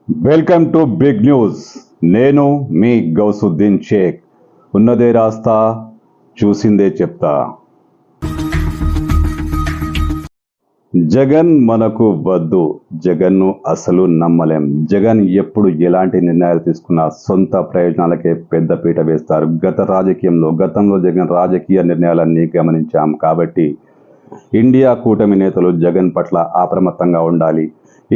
Welcome to big news. నేను మీ గౌసుద్దీన్ షేక్. ఉన్నదే రాస్తా, చూసిందే చెప్తా. జగన్ మనకు వద్దు. జగన్ను అసలు నమ్మలేం. జగన్ ఎప్పుడు ఎలాంటి నిర్ణయాలు తీసుకున్నా సొంత ప్రయోజనాలకే పెద్దపీట వేస్తారు. గతంలో జగన్ రాజకీయ నిర్ణయాలన్నీ గమనించాం. కాబట్టి ఇండియా కూటమి నేతలు జగన్ పట్ల అప్రమత్తంగా ఉండాలి.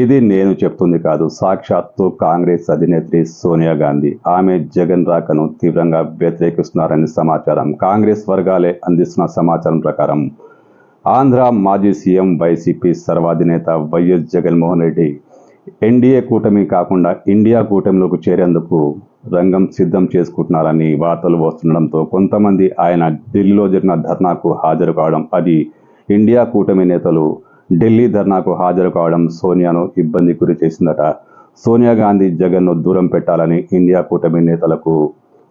ఇది నేను చెప్తుంది కాదు, సాక్షాత్తు కాంగ్రెస్ అధినేత్రి సోనియా గాంధీ. ఆమె జగన్ రాకను తీవ్రంగా వ్యతిరేకిస్తున్నారని సమాచారం. కాంగ్రెస్ వర్గాలే అందిస్తున్న సమాచారం ప్రకారం ఆంధ్ర మాజీ సీఎం వైసీపీ సర్వాధినేత వైఎస్ జగన్మోహన్ రెడ్డి ఎన్డీఏ కూటమి కాకుండా ఇండియా కూటమిలోకి చేరేందుకు రంగం సిద్ధం చేసుకుంటున్నారని వార్తలు వస్తుండడంతో కొంతమంది ఆయన ఢిల్లీలో జరిగిన ధర్నాకు హాజరు కావడం, అది ఇండియా కూటమి నేతలు ఢిల్లీ ధర్నాకు హాజరు కావడం సోనియాను ఇబ్బంది గురి చేసిందట. సోనియా గాంధీ జగన్ను దూరం పెట్టాలని ఇండియా కూటమి నేతలకు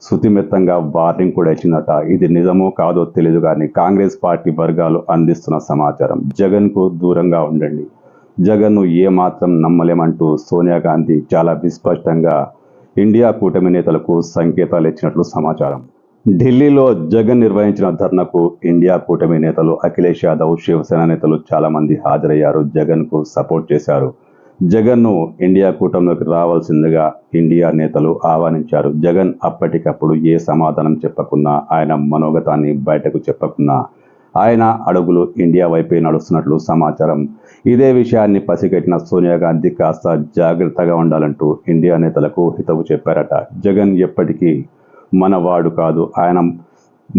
శుతిమెత్తంగా వార్నింగ్ కూడా ఇచ్చిందట. ఇది నిజమో కాదో తెలియదు కానీ కాంగ్రెస్ పార్టీ వర్గాలు అందిస్తున్న సమాచారం. జగన్కు దూరంగా ఉండండి, జగన్ను ఏమాత్రం నమ్మలేమంటూ సోనియా గాంధీ చాలా విస్పష్టంగా ఇండియా కూటమి నేతలకు సంకేతాలు ఇచ్చినట్లు సమాచారం. ఢిల్లీలో జగన్ నిర్వహించిన ధర్నాకు ఇండియా కూటమి నేతలు అఖిలేష్ యాదవ్, శివసేన నేతలు చాలా మంది హాజరయ్యారు. జగన్కు సపోర్ట్ చేశారు. జగన్ను ఇండియా కూటమిలోకి రావాల్సిందిగా ఇండియా నేతలు ఆహ్వానించారు. జగన్ అప్పటికప్పుడు ఏ సమాధానం చెప్పకున్నా, ఆయన మనోగతాన్ని బయటకు చెప్పకున్నా ఆయన అడుగులు ఇండియా వైపే నడుస్తున్నట్లు సమాచారం. ఇదే విషయాన్ని పసిగట్టిన సోనియా గాంధీ కాస్త జాగ్రత్తగా ఉండాలంటూ ఇండియా నేతలకు హితవు చెప్పారట. జగన్ ఎప్పటికీ మనవాడు కాదు, ఆయన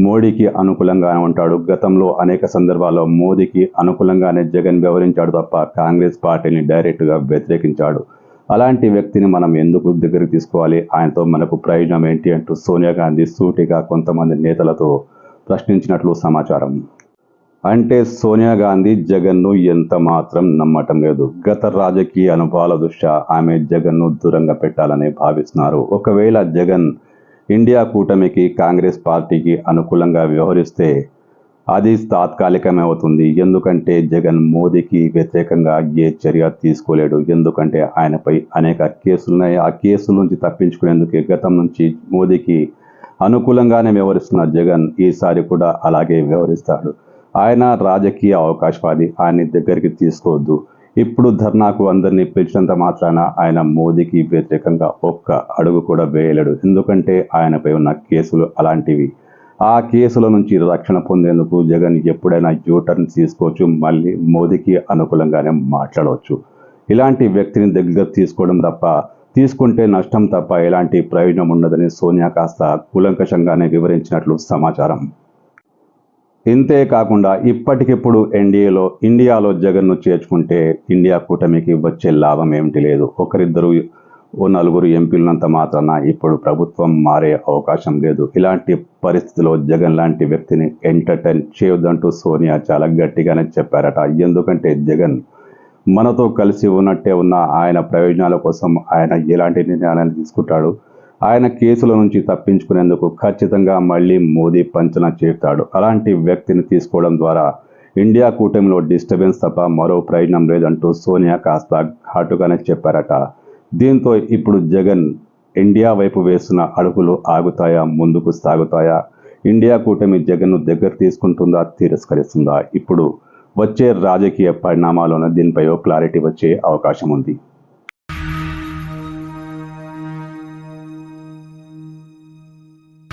మోడీకి అనుకూలంగానే ఉంటాడు. గతంలో అనేక సందర్భాల్లో మోదీకి అనుకూలంగానే జగన్ వ్యవహరించాడు తప్ప కాంగ్రెస్ పార్టీని డైరెక్ట్గా వ్యతిరేకించాడు. అలాంటి వ్యక్తిని మనం ఎందుకు దగ్గరికి తీసుకోవాలి, ఆయనతో మనకు ప్రయోజనం ఏంటి అంటూ సోనియా గాంధీ సూటిగా కొంతమంది నేతలతో ప్రశ్నించినట్లు సమాచారం. అంటే సోనియా గాంధీ జగన్ను ఎంత మాత్రం నమ్మటం లేదు. గత రాజకీయ అనుభవాల దృష్ట్యా ఆమె జగన్ను దూరంగా పెట్టాలని భావిస్తున్నారు. ఒకవేళ జగన్ ఇండియా కూటమికి, కాంగ్రెస్ పార్టీకి అనుకూలంగా వ్యవహరిస్తే అది తాత్కాలికమే అవుతుంది. ఎందుకంటే జగన్ మోదీకి వ్యతిరేకంగా ఏ చర్య తీసుకోలేడు. ఎందుకంటే ఆయనపై అనేక కేసులున్నాయి. ఆ కేసుల నుంచి తప్పించుకునేందుకే గతం నుంచి మోదీకి అనుకూలంగానే వ్యవహరిస్తున్న జగన్ ఈసారి కూడా అలాగే వ్యవహరిస్తాడు. ఆయన రాజకీయ అవకాశవాది, ఆయన్ని దగ్గరికి తీసుకోవద్దు. ఇప్పుడు ధర్నాకు అందరినీ పిలిచినంత మాత్రాన ఆయన మోదీకి వ్యతిరేకంగా ఒక్క అడుగు కూడా వేయలేడు. ఎందుకంటే ఆయనపై ఉన్న కేసులు అలాంటివి. ఆ కేసుల నుంచి రక్షణ పొందేందుకు జగన్ ఎప్పుడైనా యూటర్న్ తీసుకోవచ్చు, మళ్ళీ మోదీకి అనుకూలంగానే మాట్లాడవచ్చు. ఇలాంటి వ్యక్తిని దగ్గర తీసుకోవడం తప్ప, తీసుకుంటే నష్టం తప్ప ఎలాంటి ప్రయోజనం ఉండదని సోనియా కాస్త కూలంకషంగానే వివరించినట్లు సమాచారం. ఇంతే కాకుండా ఇప్పటికిప్పుడు ఇండియాలో జగన్ను చేర్చుకుంటే ఇండియా కూటమికి వచ్చే లాభం ఏమిటి లేదు. ఒకరిద్దరు నలుగురు ఎంపీలున్నంత మాత్రాన ఇప్పుడు ప్రభుత్వం మారే అవకాశం లేదు. ఇలాంటి పరిస్థితిలో జగన్ లాంటి వ్యక్తిని ఎంటర్టైన్ చేయొద్దంటూ సోనియా చాలా గట్టిగానే చెప్పారట. ఎందుకంటే జగన్ మనతో కలిసి ఉన్నట్టే ఉన్న ఆయన ప్రయోజనాల కోసం ఆయన ఎలాంటి నిర్ణయాలను తీసుకుంటాడు. ఆయన కేసుల నుంచి తప్పించుకునేందుకు ఖచ్చితంగా మళ్ళీ మోదీ పంచన చేస్తాడు. అలాంటి వ్యక్తిని తీసుకోవడం ద్వారా ఇండియా కూటమిలో డిస్టర్బెన్స్ తప్ప మరో ప్రయోజనం లేదంటూ సోనియా కాస్త ఘాటుగానే చెప్పారట. దీంతో ఇప్పుడు జగన్ ఇండియా వైపు వేస్తున్న అడుగులు ఆగుతాయా, ముందుకు సాగుతాయా? ఇండియా కూటమి జగన్ను దగ్గర తీసుకుంటుందా, తిరస్కరిస్తుందా? ఇప్పుడు వచ్చే రాజకీయ పరిణామాలను దీనిపై క్లారిటీ వచ్చే అవకాశం ఉంది.